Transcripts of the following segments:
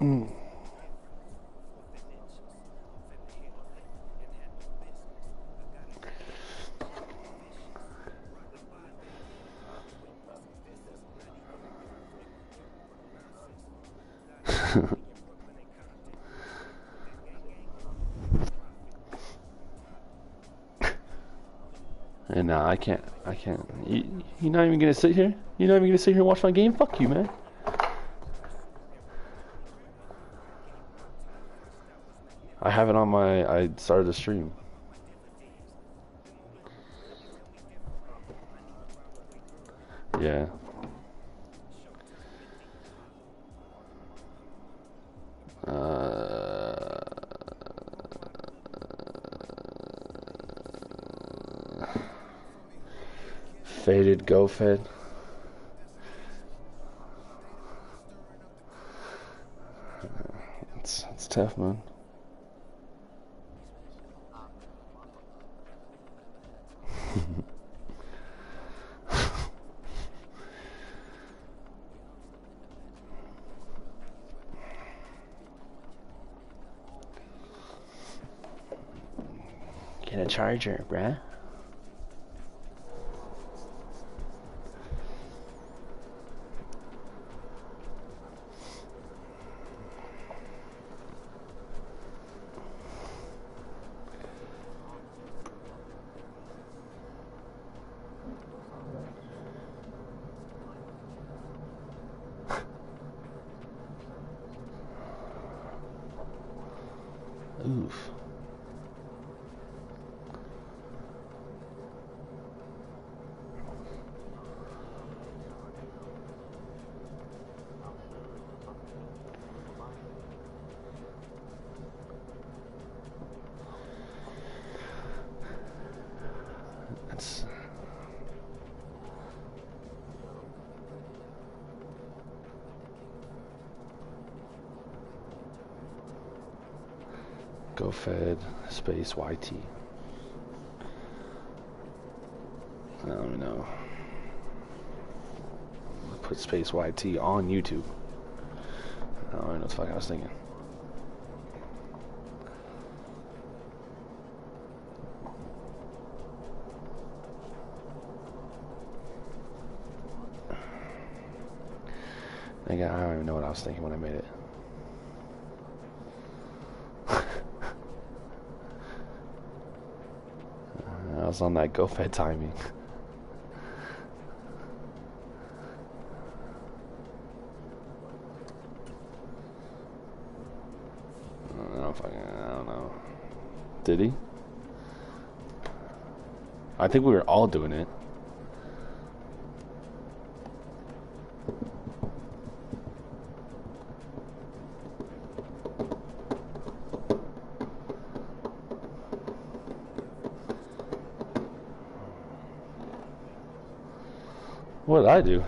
Mm. And I can't. I can't. You're not even gonna sit here. You're not even gonna sit here and watch my game. Fuck you, man. I have it on my. I started a stream. Yeah. Uh, Faded, go fed. It's tough, man. Get a charger, bruh. Oof. That's go fed space YT. I don't even know. Put space YT on YouTube. I don't even know what the fuck I was thinking. Again, I don't even know what I was thinking when I made it. I was on that go fed timing. I don't know. Did he? I think we were all doing it. What did I do?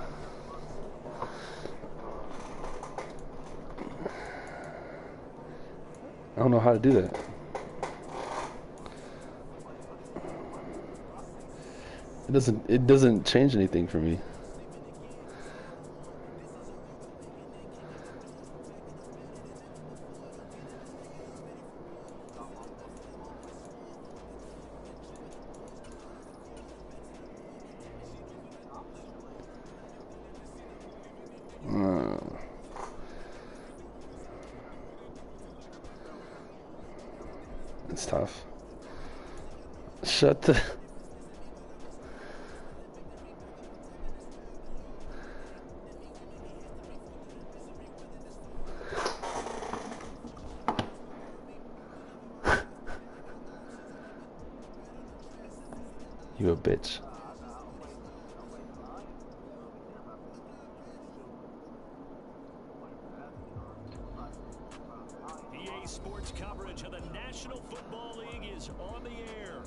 I don't know how to do that. It doesn't change anything for me. It's tough. Shut the... You a bitch. EA Sports coverage of the National Football League is on the air.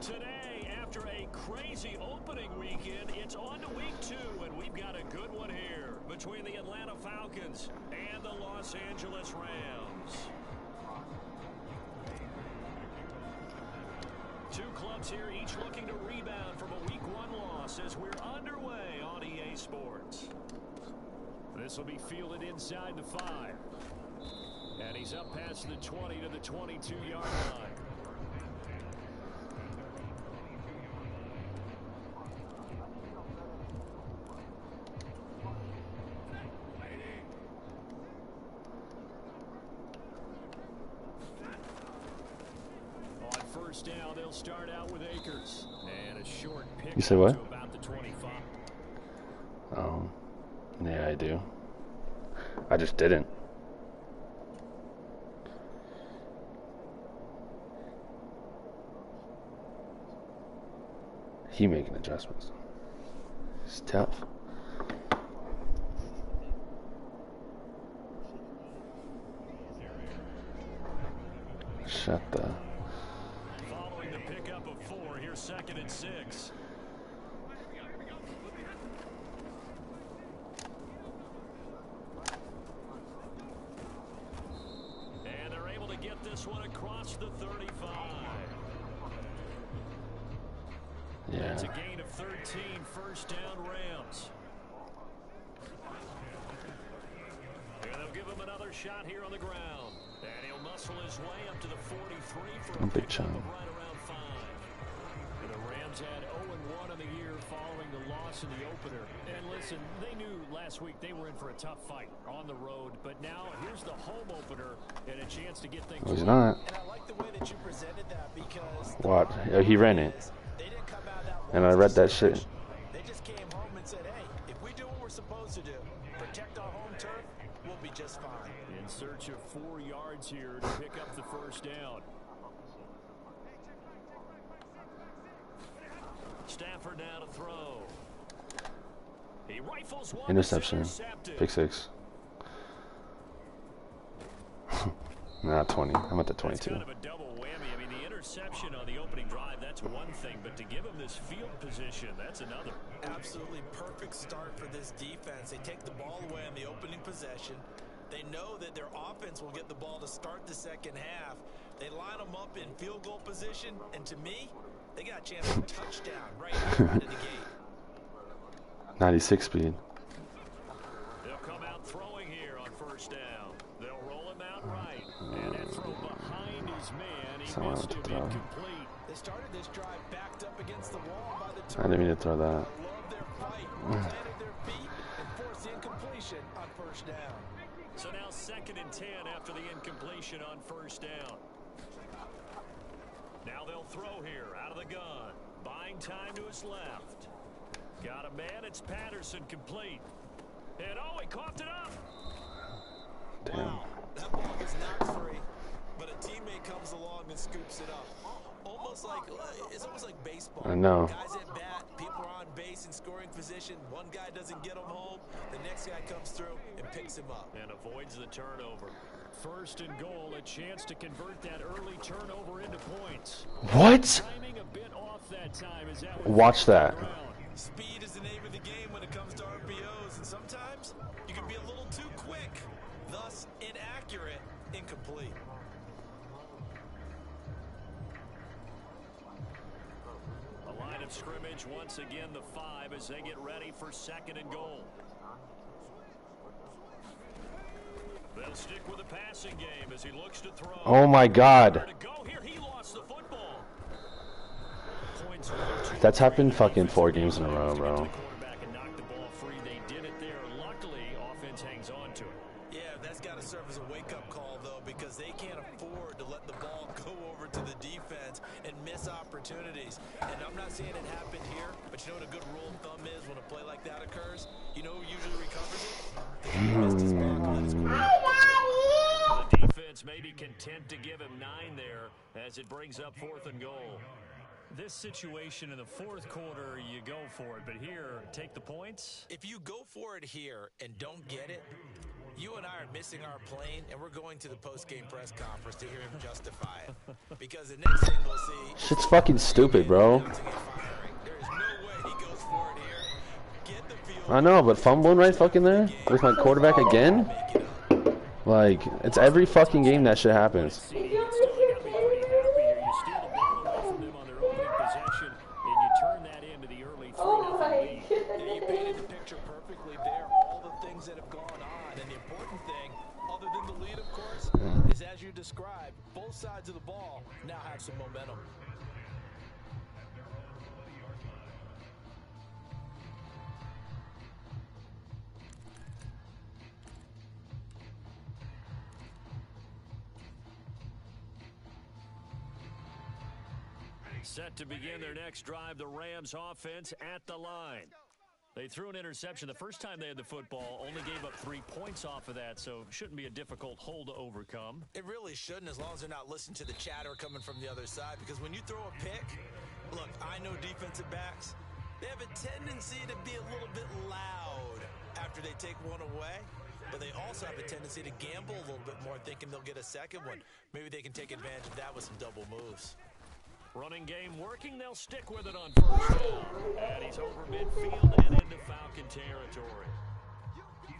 Today, after a crazy opening weekend, it's on to week 2, and we've got a good one here between the Atlanta Falcons and the Los Angeles Rams. Two clubs here, each looking to rebound from a Week 1 loss as we're underway on EA Sports. This will be fielded inside the 5. And he's up past the 20 to the 22-yard line. On first down, they'll start out with Akers. And a short pick. You say what? To about the 25. Yeah, I do. I just didn't. He making adjustments. It's tough. Shut the. Following the pickup of 4, here's 2nd and 6. And they're able to get this one across the 35. Yeah. It's a gain of 13, first down Rams. And they'll give him another shot here on the ground. And he'll muscle his way up to the 43 for a big pickup chunk. of right around 5. And the Rams had 0-1 in the year following the loss in the opener. And listen, they knew last week they were in for a tough fight on the road. But now here's the home opener and a chance to get things. He's not. And I like the way that you presented that because What? Oh, he ran it. they didn't come out that And I read that shit. They just came home and said, hey, if we do what we're supposed to do, protect our home turf, we'll be just fine. In search of 4 yards here to pick up the first down. Stafford now to throw. He rifles one. Interception. Intercepted. Pick 6. Not 20. I'm at the That's 22. kind of a double whammy. I mean, the interception on the opening drive, that's one thing. But to give him this field position, that's another. Absolutely perfect start for this defense. They take the ball away on the opening possession. They know that their offense will get the ball to start the second half. They line them up in field goal position, and to me, they got a chance for a touchdown right here out of the gate. 96 speed. They'll come out throwing here on first down. They'll roll him out right. And that throw behind his man. He Someone missed to him throw. incomplete. They started this drive backed up against the wall by the I didn't mean to throw that. I love their fight. Planted their feet and forced the incompletion on first down. So now 2nd and 10 after the incompletion on first down. Now they'll throw here out of the gun. Buying time to his left. Got a man. It's Patterson complete. And oh, he coughed it up. Damn. Wow, that ball was not free, but a teammate comes along and scoops it up. It's almost like baseball. I know. Guys at bat, people are on base in scoring position. One guy doesn't get him home. The next guy comes through and picks him up. And avoids the turnover. 1st and goal, a chance to convert that early turnover into points. What? Timing a bit off that time as that Watch that. Speed is the name of the game when it comes to RPOs, and sometimes you can be a little too quick, thus inaccurate, incomplete. A line of scrimmage once again, the 5 as they get ready for 2nd and goal. They'll stick with the passing game as he looks to throw. Oh my God. To go here, he lost the football. Points That's happened fucking 4 games in a row, bro. quarterback and knock the ball free. They did it there. Luckily, offense hangs on to it. Yeah, that's got to serve as a wake-up call, though, because they can't afford to let the ball go over to the defense and miss opportunities. And I'm not saying it happened here, but you know what a good rule of thumb is when a play like that occurs? You know who usually recovers it? The guy who missed his back on his The defense may be content to give him 9 there as it brings up 4th and goal. This situation in the 4th quarter, you go for it. But here, take the points. If you go for it here and don't get it, you and I are missing our plane, and we're going to the post-game press conference to hear him justify it. Because the next thing we'll see... Shit's fucking stupid, bro. There is no way he goes for it here. Get the field. I know, but fumbling right fucking there with my quarterback again? Like, it's every fucking game that shit happens. You painted the picture perfectly there. All the things that have gone Set to begin their next drive, the Rams offense at the line. They threw an interception the first time they had the football, only gave up 3 points off of that, so shouldn't be a difficult hole to overcome. It really shouldn't, as long as they're not listening to the chatter coming from the other side, because when you throw a pick, look, I know defensive backs, they have a tendency to be a little bit loud after they take one away, but they also have a tendency to gamble a little bit more, thinking they'll get a second one. Maybe they can take advantage of that with some double moves. Running game working, they'll stick with it on first down. And he's over midfield and into Falcon territory.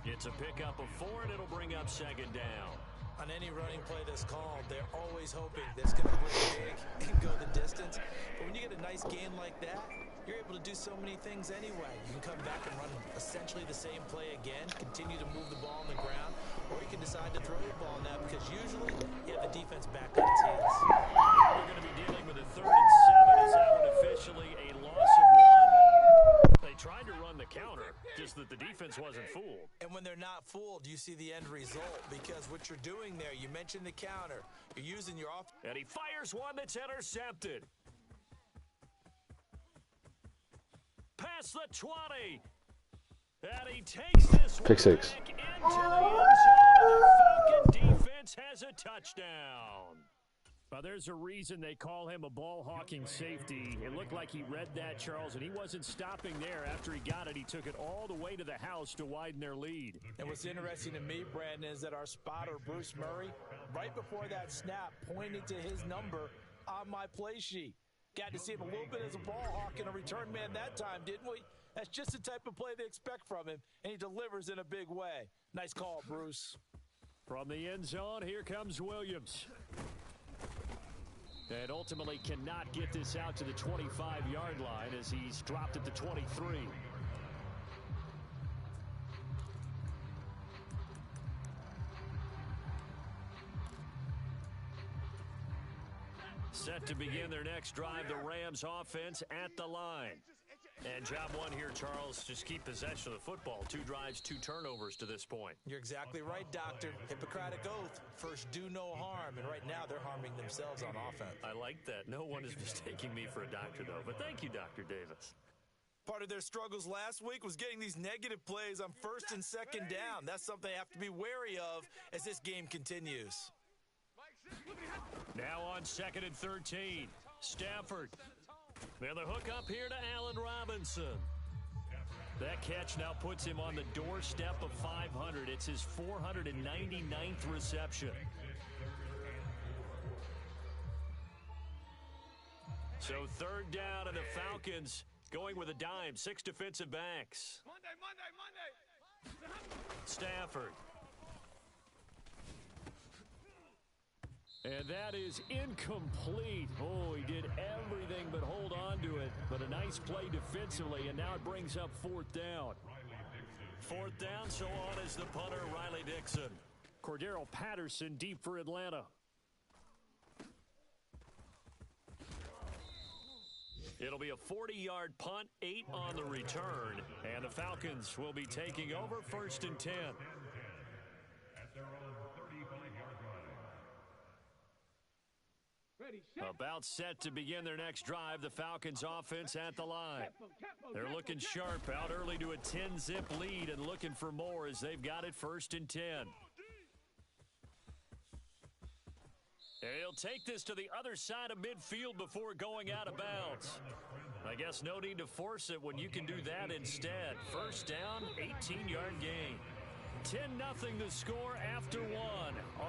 It's a pickup of 4, and it'll bring up second down. On any running play that's called, they're always hoping that's going to break big and go the distance. But when you get a nice gain like that, you're able to do so many things anyway. You can come back and run essentially the same play again, continue to move the ball on the ground, or you can decide to throw the ball now, because usually you have the defense back on its heels. We're going to be dealing with a 3rd and 7 as that one officially a loss of 1. They tried to run the counter, just that the defense wasn't fooled. And when they're not fooled, you see the end result, because what you're doing there, you mentioned the counter, you're using your off. And he fires one that's intercepted. Past the 20. And he takes this Pick 6. back into the end zone. The Falcon defense has a touchdown. Well, there's a reason they call him a ball-hawking safety. It looked like he read that, Charles, and he wasn't stopping there. After he got it, he took it all the way to the house to widen their lead. And what's interesting to me, Brandon, is that our spotter, Bruce Murray, right before that snap, pointed to his number on my play sheet. Got to see him a little bit as a ball hawk and a return man that time, didn't we? That's just the type of play they expect from him, and he delivers in a big way. Nice call, Bruce. From the end zone, here comes Williams. And ultimately cannot get this out to the 25-yard line as he's dropped at the 23. Set to begin their next drive, the Rams offense at the line. And job one here, Charles, just keep possession of the football. 2 drives, 2 turnovers to this point. You're exactly right, Doctor. Hippocratic oath. First, do no harm. And right now, they're harming themselves on offense. I like that. No one is mistaking me for a doctor, though. But thank you, Dr. Davis. Part of their struggles last week was getting these negative plays on 1st and 2nd down. That's something they have to be wary of as this game continues. Now on 2nd and 13. Stafford. And the hook up here to Allen Robinson. That catch now puts him on the doorstep of 500. It's his 499th reception. So 3rd down, and the Falcons going with a dime. 6 defensive backs. Monday. Stafford. And that is incomplete. Oh, he did everything but hold on to it. But a nice play defensively, and now it brings up 4th down. 4th down, so on is the punter, Riley Dixon. Cordero Patterson deep for Atlanta. It'll be a 40-yard punt, 8 on the return. And the Falcons will be taking over 1st and 10. About set to begin their next drive, the Falcons offense at the line. They're looking sharp, out early to a 10-zip lead and looking for more as they've got it 1st and 10. He'll take this to the other side of midfield before going out of bounds. I guess no need to force it when you can do that instead. 1st down, 18-yard gain. 10-0 the score after 1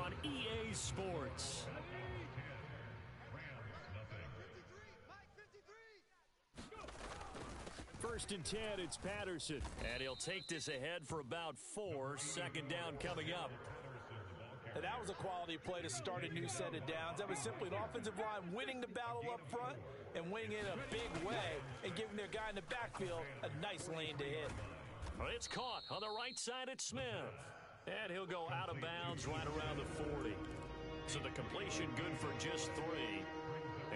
on EA Sports. 1st and 10, it's Patterson. And he'll take this ahead for about 4. 2nd down coming up. And that was a quality play to start a new set of downs. That was simply an offensive line winning the battle up front and winning it in a big way and giving their guy in the backfield a nice lane to hit. Well, it's caught on the right side at Smith. And he'll go out of bounds right around the 40. So the completion good for just 3.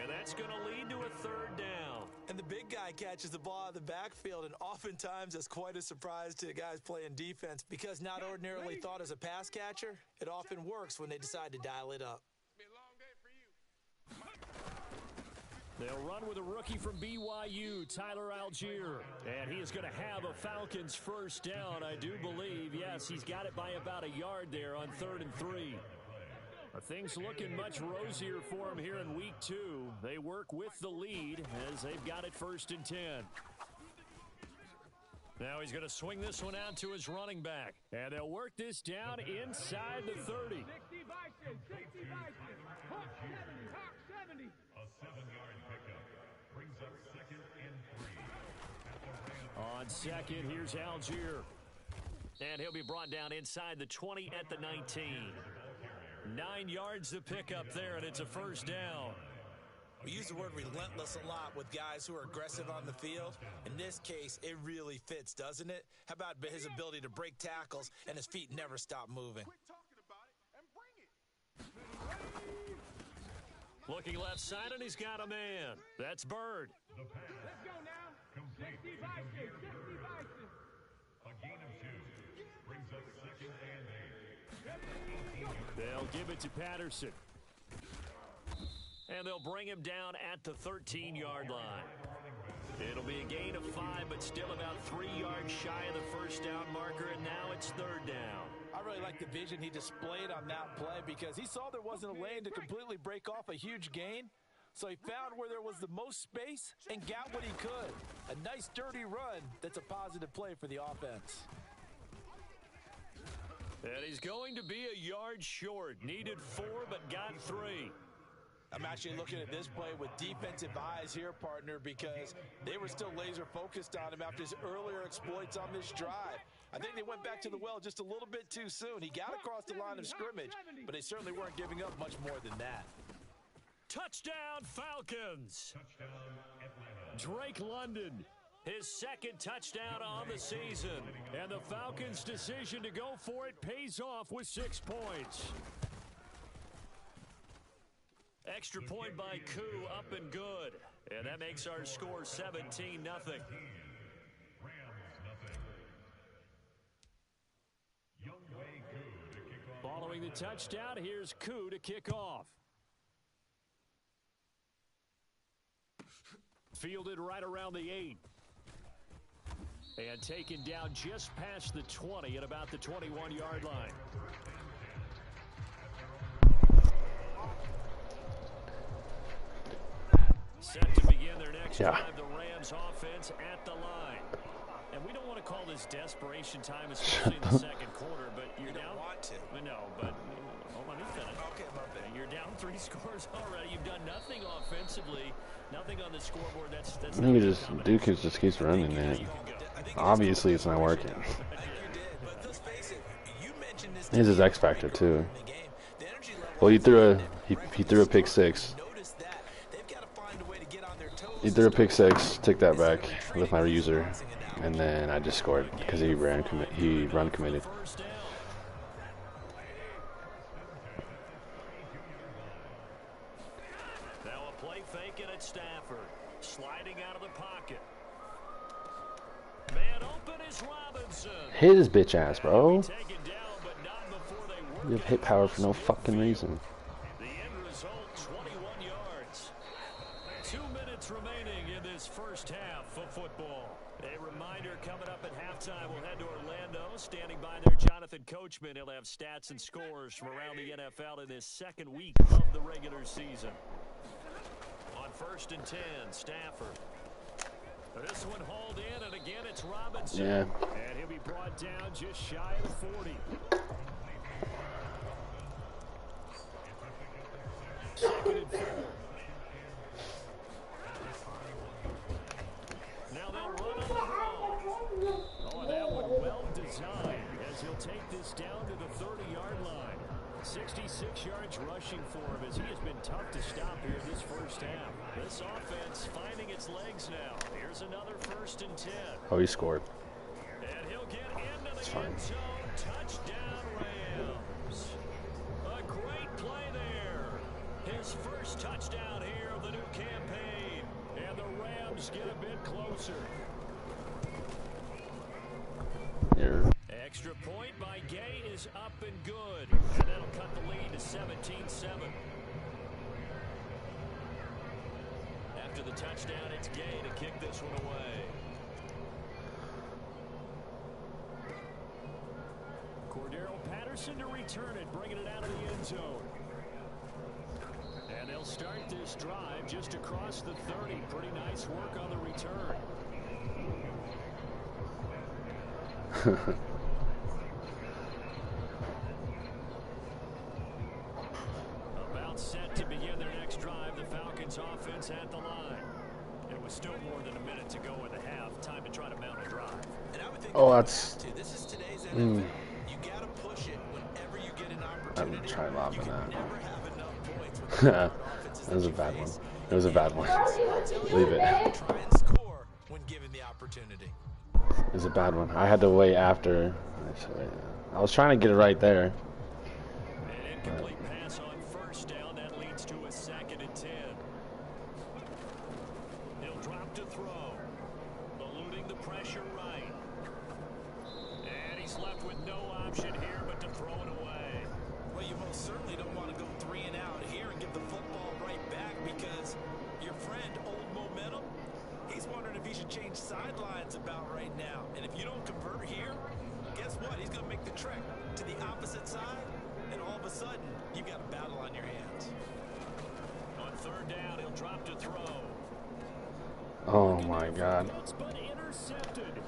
And that's going to lead to a 3rd down. And the big guy catches the ball out of the backfield, and oftentimes that's quite a surprise to the guys playing defense because not ordinarily thought as a pass catcher, it often works when they decide to dial it up. They'll run with a rookie from BYU, Tyler Algier. And he is going to have a Falcons first down, I do believe. Yes, he's got it by about a yard there on 3rd and 3. Things looking much rosier for him here in week 2. They work with the lead as they've got it 1st and 10. Now he's going to swing this one out to his running back. And they'll work this down inside the 30. 60 Bison, 60 Bison. Hawk 70, Hawk 70. A 7-yard pickup brings up 2nd and 3. On second, here's Algier. And he'll be brought down inside the 20 at the 19. 9 yards to pick up there, and it's a first down. We use the word relentless a lot with guys who are aggressive on the field. In this case, it really fits, doesn't it? How about his ability to break tackles and his feet never stop moving? Quit talking about it and bring it. Looking left side, and he's got a man. That's Bird. The pass. Let's go now. 60 Complete. Bison, 60 Bison. A gain of 2 brings up 2nd and 8. They'll give it to Patterson. And they'll bring him down at the 13-yard line. It'll be a gain of 5, but still about 3 yards shy of the first down marker, and now it's 3rd down. I really like the vision he displayed on that play because he saw there wasn't a lane to completely break off a huge gain. So he found where there was the most space and got what he could. A nice, dirty run that's a positive play for the offense. And he's going to be a yard short. Needed 4, but got 3. I'm actually looking at this play with defensive eyes here, partner, because they were still laser focused on him after his earlier exploits on this drive. I think they went back to the well just a little bit too soon. He got across the line of scrimmage, but they certainly weren't giving up much more than that. Touchdown, Falcons. Touchdown, Atlanta. Drake London, his 2nd touchdown on the season. And the Falcons' decision to go for it pays off with 6 points. Extra point by Koo, up and good. And that makes our score 17-0. Rams 0. Youngway Koo to kick off. Following the touchdown, here's Koo to kick off. Fielded right around the 8. And taken down just past the 20 at about the 21-yard line. Set to begin their next drive, the Rams offense at the line. And we don't want to call this desperation time, especially in the second quarter, but you're down. Want to. No, but let me finish. Okay, my bad. You're down 3 scores already. You've done nothing offensively, nothing on the scoreboard. That's Duke just keeps running, man. Obviously, it's not working. He's his X factor too. Well, he threw a pick 6. He threw a pick 6, took that back with my user, and then I just scored because he run committed. Now a play fake it at Stafford, sliding out of the pocket. Man open is Robinson. Hit his bitch ass, bro. You have hit power for no fucking reason. The end result, 21 yards. 2 minutes remaining in this first half of football. A reminder coming up at halftime, we'll head to Orlando. Standing by there, Jonathan Coachman. He'll have stats and scores from around the NFL in this second week of the regular season. On 1st and 10, Stafford. This one hauled in, and again it's Robinson. Yeah. And he'll be brought down just shy of the 40. Second and 4. Now they'll run on the ball. Oh, that one well designed as he'll take this down to the 30-yard line. 66 yards rushing for him as he has been tough to stop here this first half. This offense finding its legs now. Here's another 1st and 10. Oh, he scored. And he'll get into the end zone. Touchdown, Rams. A great play there. His first touchdown here of the new campaign. And the Rams get a bit closer. Here. Extra point by Gay is up and good. And that'll cut the lead to 17-7. After after the touchdown. It's Gay to kick this one away. Cordero Patterson to return it, bringing it out of the end zone. And they'll start this drive just across the 30. Pretty nice work on the return. About set to begin their next drive. The Falcons offense at the line. It was still more than a minute to go in the half. Time to try to mount a drive. And I would think Oh, that's. this is today's NFL. You got to push it whenever you get an opportunity. I'm trying lobbing that. Never have enough points with That was a bad one. It was a bad one. Leave it. Try and score when given the opportunity. It was a bad one. I had to wait after. I was trying to get it right there. An incomplete pass on first down. That leads to a 2nd and 10. He'll drop to throw. Eluding the pressure right. And he's left with no option here but to throw it away. Well, you most certainly don't want to go 3 and out here and give the football right back because your friend, Old Momentum, he's wondering if he should change sidelines about right now. And if you don't convert here, guess what? He's going to make the trek to the opposite side, and all of a sudden, you've got a battle on your hands. On 3rd down, he'll drop to throw. Oh my God. But intercepted.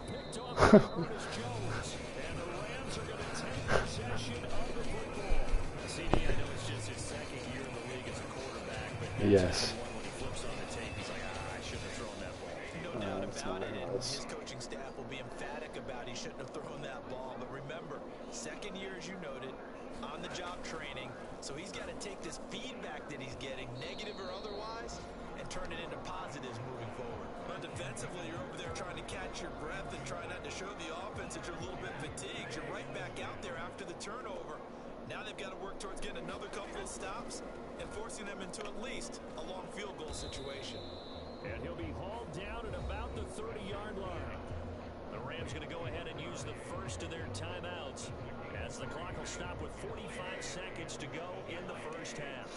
Picked off by Ernest Jones. And the Rams are going to take possession of the football. CD, I know it's just his 2nd year in the league as a quarterback, but Yes. when he flips on the tape, he's like, I shouldn't have thrown that ball. No doubt about it, and his coaching staff will be emphatic about he shouldn't have thrown that ball. But remember, 2nd year, as you noted, on-the-job training, so he's got to take this feedback that he's getting, negative or otherwise, and turn it into positives moving forward. But defensively, you're over there trying to catch your breath and try not to show the offense that you're a little bit fatigued. You're right back out there after the turnover. Now they've got to work towards getting another couple of stops and forcing them into at least a long field goal situation. And he'll be hauled down at about the 30-yard line. The Rams going to go ahead and use the first of their timeouts as the clock will stop with 45 seconds to go in the first half.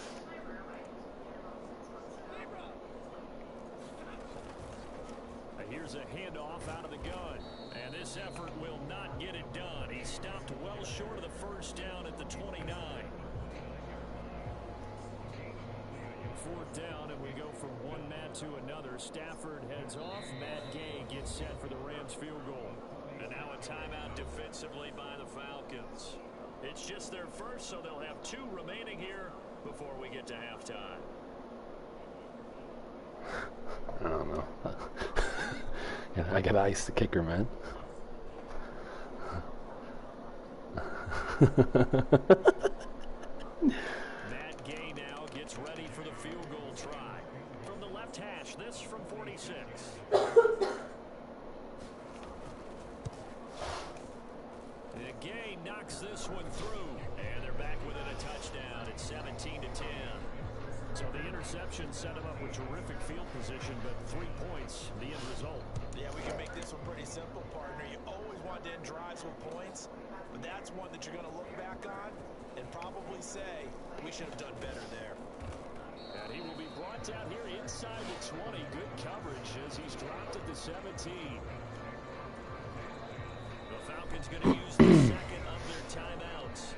Here's a handoff out of the gun. And this effort will not get it done. He stopped well short of the first down at the 29. 4th down, and we go from one man to another. Stafford heads off. Matt Gay gets set for the Rams field goal. And now a timeout defensively by the Falcons. It's just their first, so they'll have 2 remaining here before we get to halftime. I don't know. Yeah, I gotta ice the kicker, man. Matt Gay now gets ready for the field goal try. From the left hash, this from 46. And Gay knocks this one through. And they're back within a touchdown. It's 17-10. So the interception set him up with terrific field position, but 3 points, the end result. Yeah, we can make this one pretty simple, partner. You always want to end drives with points, but that's one that you're going to look back on and probably say, we should have done better there. And he will be brought down here inside the 20. Good coverage as he's dropped at the 17. The Falcons going to use the 2nd of their timeouts,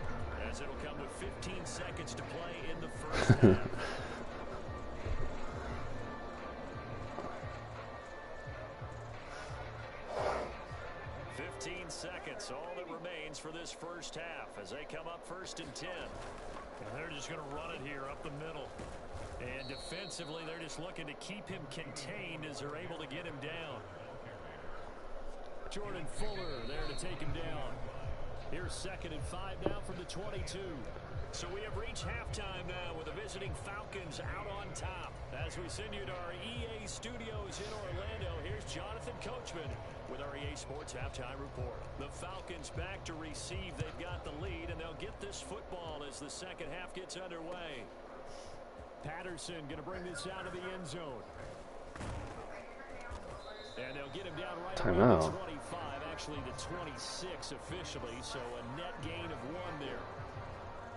as it'll come with 15 seconds to play in the first half. 15 seconds, all that remains for this first half as they come up 1st and 10. And they're just going to run it here up the middle. And defensively, they're just looking to keep him contained as they're able to get him down. Jordan Fuller there to take him down. Here's 2nd and 5 now from the 22. So we have reached halftime now with the visiting Falcons out on top. As we send you to our EA studios in Orlando, here's Jonathan Coachman with our EA Sports Halftime Report. The Falcons back to receive. They've got the lead, and they'll get this football as the second half gets underway. Patterson going to bring this out of the end zone. And they'll get him down right around the 25, actually the 26 officially, so a net gain of 1 there.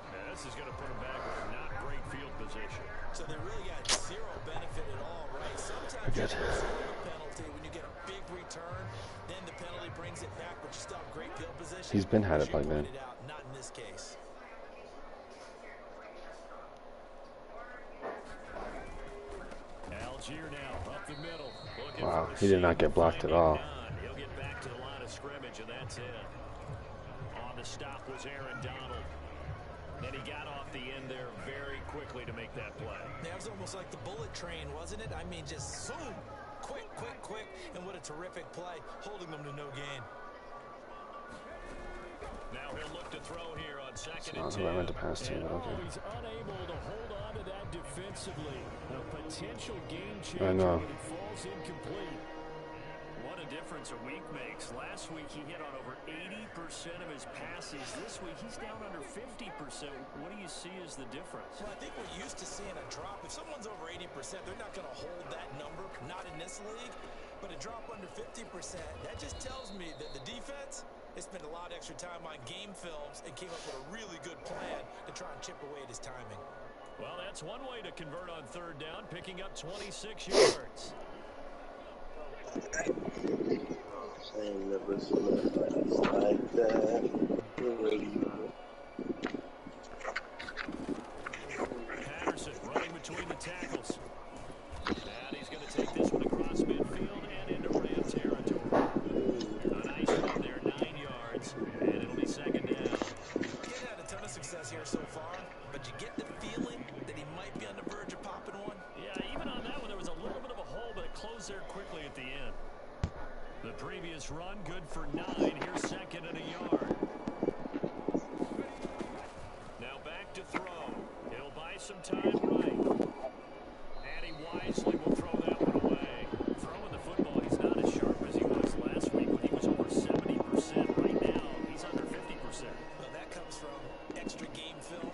Now this is going to put him back with not great field position. So they really got zero benefit at all, right? Sometimes you Good. can reserve a penalty when you get a big return, then the penalty brings it back, but you still have great field position. He's been had As it you by then. pointed out, not in this case. Algier now up the middle. Wow, he did not get blocked at all. He'll get back to the line of scrimmage, and that's it. On the stop was Aaron Donald. And he got off the end there very quickly to make that play. That was almost like the bullet train, wasn't it? I mean, just zoom, quick, quick, quick, and what a terrific play, holding them to no gain. Now he'll look to throw here on second and That's who I meant to pass to, but okay. He's unable to hold on to that defensively. A potential game changer I know. when it falls incomplete. What a difference a week makes. Last week he hit on over 80% of his passes. This week he's down under 50%. What do you see as the difference? Well, I think we're used to seeing a drop. If someone's over 80%, they're not going to hold that number, not in this league. But a drop under 50%, that just tells me that the defense, they spent a lot of extra time on game films and came up with a really good plan to try and chip away at his timing. Well, that's one way to convert on third down, picking up 26 yards. I ain't never seen a place like that. Patterson running between the tackles. And he's going to take this one across midfield and into Ram territory. A nice run there, 9 yards, and it'll be second down. He's had a ton of success here so far, but you get the feeling that he might be on the verge of popping one. Yeah, even on that one, there was a little bit of a hole, but it closed there quickly at the end. The previous run, good for 9. Here's second and a yard. Now back to throw. He'll buy some time right. And he wisely will throw that one away. Throwing the football, he's not as sharp as he was last week when he was over 70%. Right now, he's under 50%. Well, that comes from extra game film,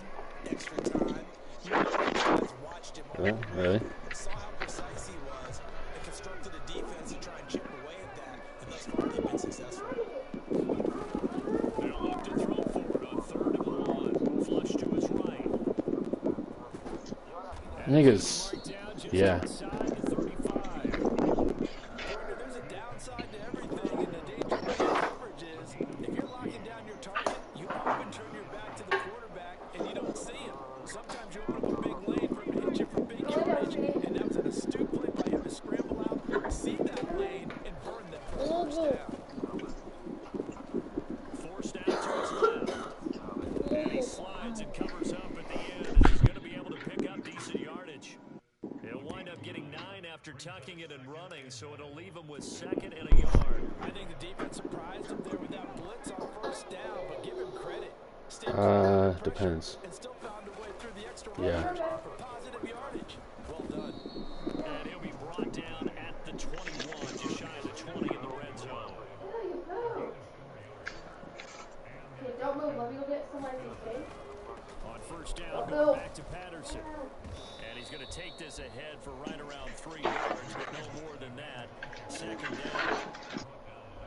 extra time. You guys watched him all Really? saw how precise he was, and constructed a defense to try and chip away at that. And thus far, they've been successful. They'll look to throw forward on third and 1. Flush to his right. Niggas. Yeah. There's a downside to everything, and the danger of coverage is if you're locking down your target, you often turn your back to the quarterback and you don't see him. Sometimes you open up a big lane for him to hit you for big yardage, and that was an astute play by him to scramble out, see that lane, and burn them for a first down. Forced out to his left. And he slides and covers up at the end. And he's going to be able to pick up decent yardage. He'll wind up getting 9 after tucking it and running, so it'll leave him with second and a yard. I think the defense surprised him there with that blitz on first down, but give him credit. Stayed Depends. and still found a way through the extra Yeah. yardage for positive yardage. Well done. And he'll be brought down at the 21, just shy of the 20 in the red zone. Okay, don't move. Let me go get somebody to face. On first down, going back to Patterson. And he's going to take this ahead for right around 3 yards, but no more than that. Second down.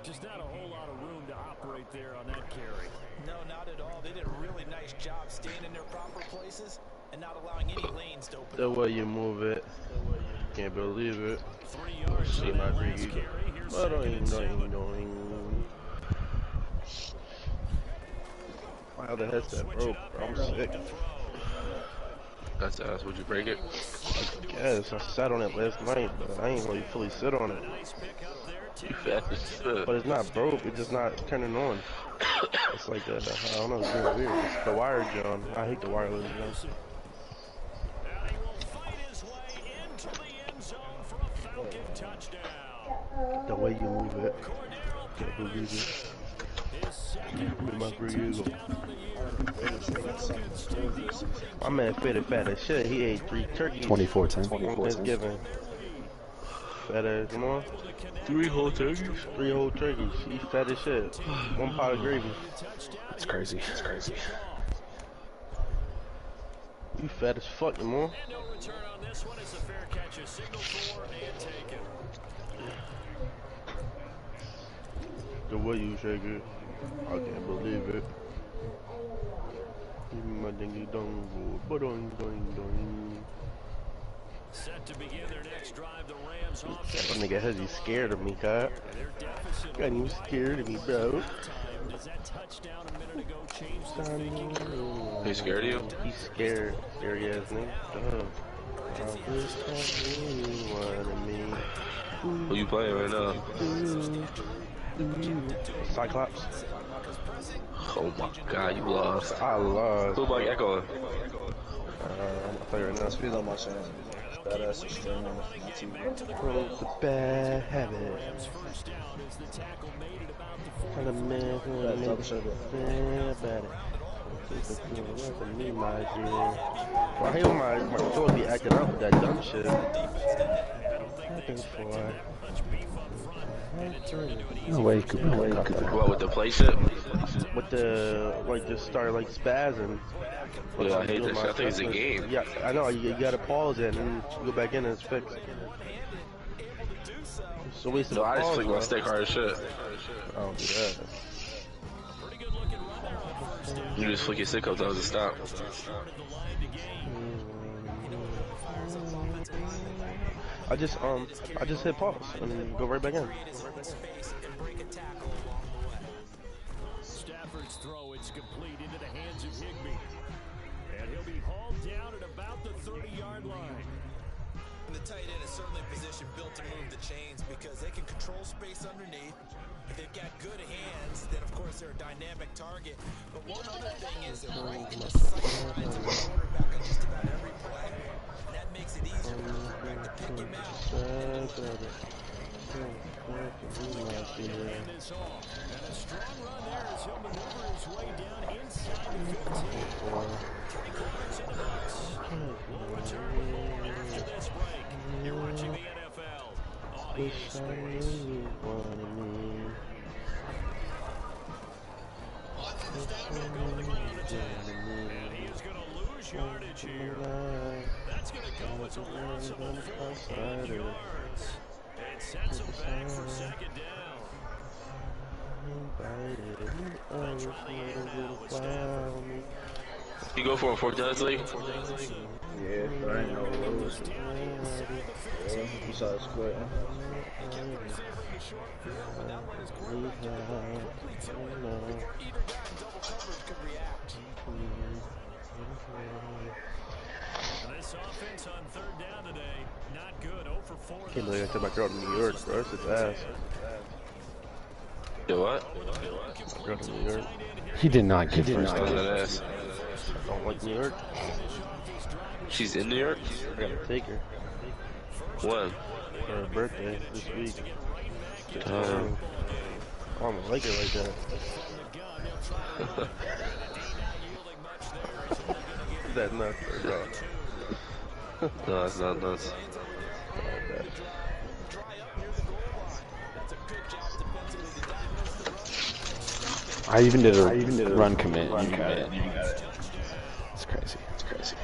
Just not a whole lot of room to operate there on that carry. No, not at all. They did a really nice job staying in their proper places and not allowing any lanes to open The up. way you move it, can't believe it. 3 yards See on my that last preview. carry. Here's But second and 7. Wow, the headset broke, bro. I'm sick. That's ass. Would you break it? Yes, I sat on it last night, but I ain't really fully sit on it. Nice pick up there. 10 You fast yards as in. fuck. But it's not broke, it's just not turning on. It's like, I don't know, it's really weird. It's the wired John. I hate the wireless John. And he will fight his way into the end zone for a Falcon touchdown. The way you move it, Cordero can't believe it. his second With my rushing preview. touchdown on the year. And the Falcons take the opening My man fed fat as shit. He ate 3 turkeys 24-10. on Thanksgiving. Fat ass, come on. 3 whole turkeys? 3 whole turkeys. He fat as shit. 1 pot of gravy. It's crazy. It's crazy. You fat as fuck, you know. And no return on this one is a fair catch, a signal for and taken. The way you shake it, I can't believe it. My dingy dong, doing, doing. Set to begin their next drive, the Rams That offense. nigga has he scared of me, cut. Their deficit Got him scared of me, bro. halftime. Does that touchdown a minute ago change the thinking? He's scared of you? He's scared. Scary ass nigga. Who you playing right now? Cyclops. Oh my god, you lost. I lost. Who like echoing? I'm gonna play right now. Speed on my channel. Badass is streaming on my TV. From the bad habit. First down as the tackle made it about the 40. Kind of man who That's made double shoulder. bad. Me, my dear. Well, I hate when my phone be acting up with that dumb shit. Happens for. No way, Cooper. No way, Cooper. What, with the play shit? With the like just start like spazzing. Yeah, I hate that shit. I think it's a game. Yeah, I know. You gotta pause it and you go back in and it's fixed. It's a waste of No, I just pause, flick my bro. stick hard as shit. I don't do that. You just flick your stick up, that was a stop. I just hit pause and go right back in. Stafford's throw, it's complete into the hands of Higbee. And he'll be hauled down at about the 30-yard line. And the tight end is certainly a position built to move the chains because they can control space underneath. If they've got good hands, then of course they're a dynamic target. But one other thing is they're right in the sight lines of the quarterback on just about every play. And that makes it easier for the quarterback to pick him out. And this off. And a strong run there as he'll maneuver his way down inside the 15. 3 quarters in the books. We'll return with more after this break. You're watching the NFL on EA Sports. Stafford going to go on the 10. And he is going to lose yardage here. That's going to go as a loss of a full 8 yards. It sets him back for second down. You go for a 4th down league? Yeah, but I ain't know what it was. Yeah, you saw the square. This offense on 3rd down today, not good. 0 for 4. Can't believe I took my girl to New York, bro. It's ass. You what? My girl to New York. He did not get first Oh, down. that ass. I don't like New York. She's in New York? I gotta take her When? for her birthday this week. I don't like it like that. That's nuts, bro. No, it's not nuts. I even did a run commit. You got it. It's crazy. It's crazy.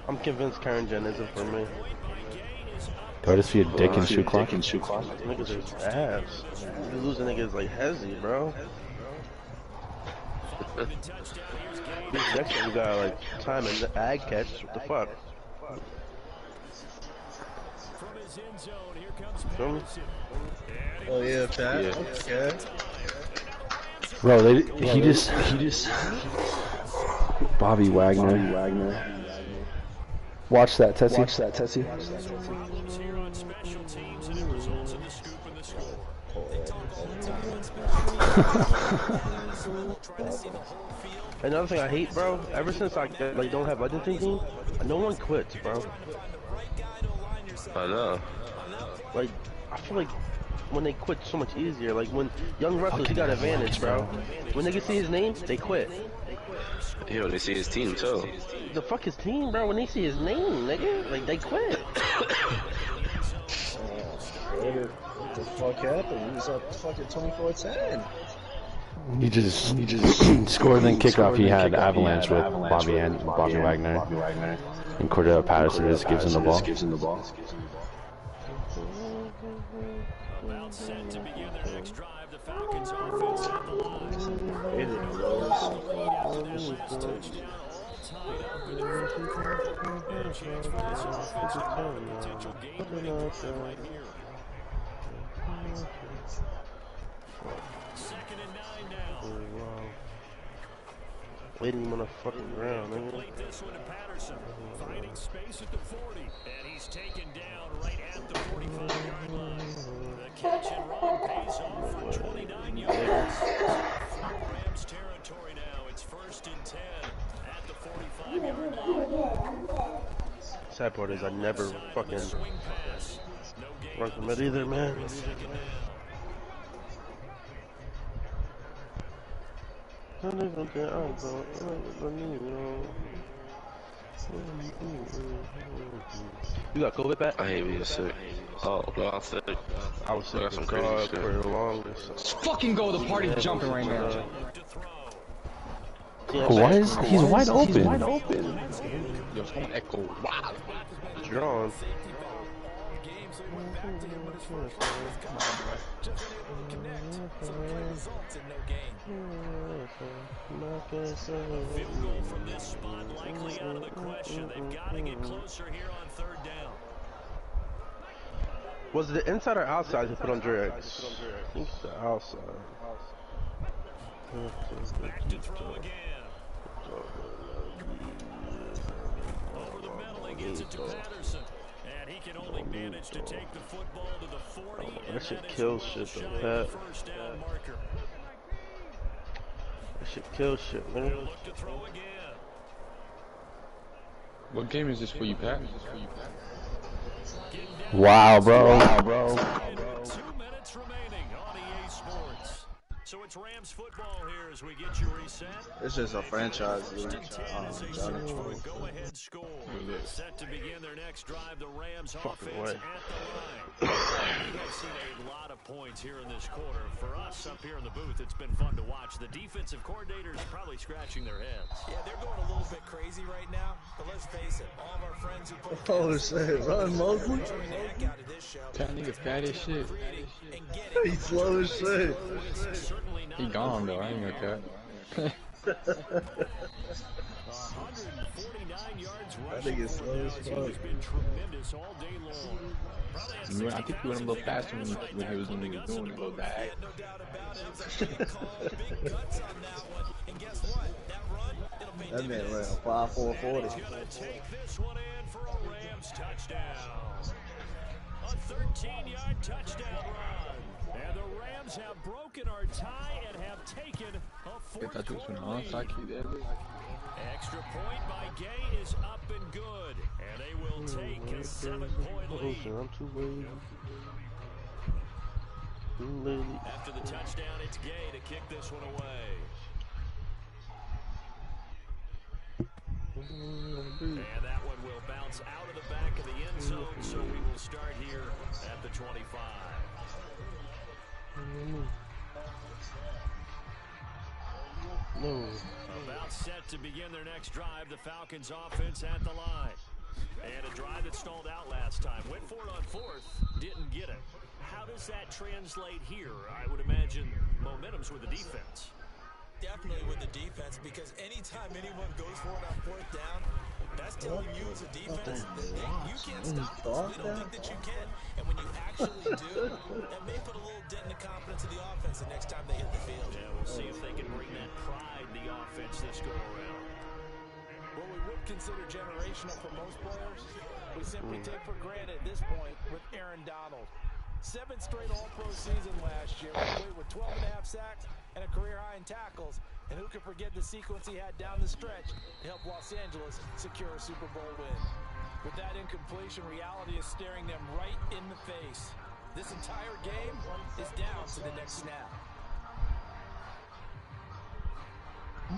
I'm convinced Karen Jen isn't for me. Go to see a dick and shoe clock. Niggas are ass. You losing niggas like hezzy, bro. Next time you got like time and ag catch. What the fuck? Feel me? Oh yeah, Pat. Yeah. Okay. Bro, he just Bobby Wagner. Watch that, Tessie. Another thing I hate, bro. Ever since I like don't have legend team, no one quits, bro. I know. Like I feel like when they quit so much easier. Like when young wrestlers, he got advantage, bro. When they can see his name, they quit. Yeah, when they see his team too. The fuck his team, bro. When they see his name, nigga, like they quit. What the fuck happened? He was up fucking 24-10. He just scored then kickoff. He had Avalanche with Bobby Wagner, and Cordell Patterson just gives him the ball. About set to begin their next drive. The Falcons offense at the line. Hit it, No boys. lead after that last touchdown. All tied up in the fourth quarter. And a chance for this offense to mount a potential game-winning drive right here. 2nd and 9 now. Waiting him on the fucking ground, man. Complete this one to Patterson. Finding space at the 40. And he's taken down right at the 45-yard line. The catch and run pays off for 29 yards. Rams territory now. It's 1st and 10 at the 45-yard line. Sad part is I never fucking run from it either, man. You got COVID back? I hate being sick. Oh, no, I'm sick. I was sick Got some as crazy dog shit. for the longest. Let's fucking go. The party's jumping right now. Why is he's wide open? Yo, someone echo. Wow. Drawn. Field goal from this spot likely out of the question. They've got to get closer here on 3rd down. Was it the inside or outside to put on Drex? I think it's the outside. Back to throw again. Over the middle, he gets it to Patterson. And he can only manage to take the football to the 40. That shit kills shit though, Pat. First down marker. That shit kills shit, man. Look to throw again. What game is this for you, Pat? Wow, bro. 2 minutes remaining on EA Sports. So it's Rams football here as we get you reset. It's just a franchise league. 1st and 10 as they search for a go-ahead score. Set to begin their next drive, the Rams offense at the line. We have seen a lot of points here in this quarter. For us up here in the booth, it's been fun to watch. The defensive coordinators probably scratching their heads. Yeah, they're going a little bit crazy right now, but let's face it, all of our friends who play Oh shit, run Mosley. enjoying the heck out of this show. That nigga fat as shit. And getting He's slow as shit. He gone though. I ain't gonna cut. 149 yards That rushing nigga's for slow him. as He's fuck. been tremendous all day long. I think he went a little faster when he was doing it. no doubt about it. It was actually a call, big guts on that one. And guess what? That run, it'll pay That man dividends. ran a 5.440. He's gonna take this one in for a Rams touchdown. A 13-yard touchdown run. And the Rams have broken our tie and have taken a fourth quarter. Extra point by Gay is up and good. And they will take a 7-point lead. I'm too lazy. After the touchdown, it's Gay to kick this one away. And that one will bounce out of the back of the end zone, so we will start here at the 25. About set to begin their next drive, the Falcons offense at the line. And a drive that stalled out last time. Went for it on 4th, didn't get it. How does that translate here? I would imagine momentum's with the defense. Definitely with the defense, because anytime anyone goes for it on 4th down, that's telling you as a defense that you can't stop us. We don't think that you can. And when you actually do, that may put a little dent in the confidence of the offense the next time they hit the field. Yeah, we'll see if they can bring that pride in the offense this go around. What we would consider generational for most players, we simply take for granted at this point with Aaron Donald. 7th straight All-Pro season last year, complete with 12.5 sacks and a career high in tackles. And who can forget the sequence he had down the stretch to help Los Angeles secure a Super Bowl win. With that incompletion, reality is staring them right in the face. This entire game is down to the next snap.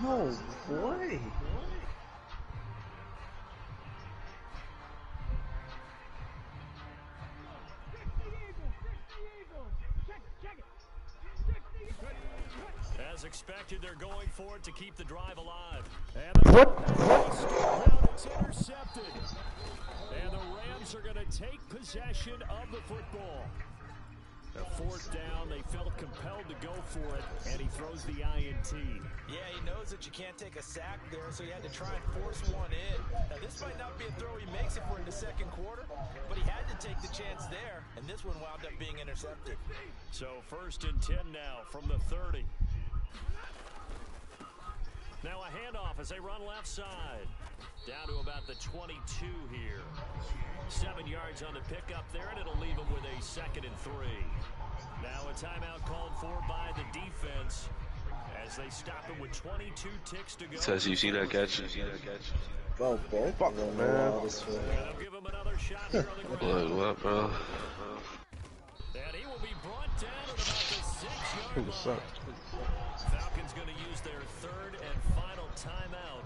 No way. As As expected, they're going for it to keep the drive alive. And What? it's intercepted. And the Rams are going to take possession of the football. A fourth down, they felt compelled to go for it, and he throws the INT. Yeah, he knows that you can't take a sack there, so he had to try and force one in. Now, this might not be a throw he makes if we're in the second quarter, but he had to take the chance there, and this one wound up being intercepted. So 1st and 10 now from the 30. Now a handoff as they run left side. Down to about the 22 here. 7 yards on the pickup there, and it'll leave them with a 2nd and 3. Now a timeout called for by the defense as they stop it with 22 ticks to go. Says you see that catch? Bro, both Fuck, of them man. are wild as fuck. They'll give him another shot here on the ground. Look, what, bro? And he will be brought down at about the 6-yard What's line. up? Falcons going to use their 3rd and final timeout.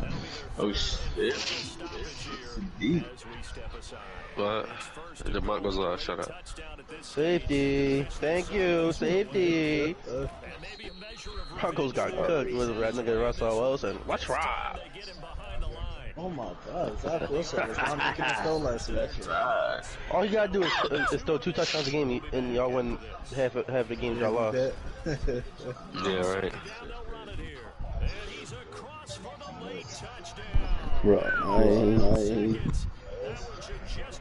That'll be their Oh, 3rd and shit. final stoppage here Deep. as we step aside. What? It's 1st The and mic was goal. shut up. Touchdown at this Safety. stage. Thank you. Safety. And maybe a measure of Broncos got revenge cooked with that nigga Russell Wilson. Watch this time Rob. they get him behind the line. Oh my god, Zach Wilson was not making a throw last week. All you gotta do is throw 2 touchdowns a game, and y'all win half the games y'all lost. Yeah, right. Down, they'll run it here. And he's across for the late touchdown. Bro, I ain't. That one should just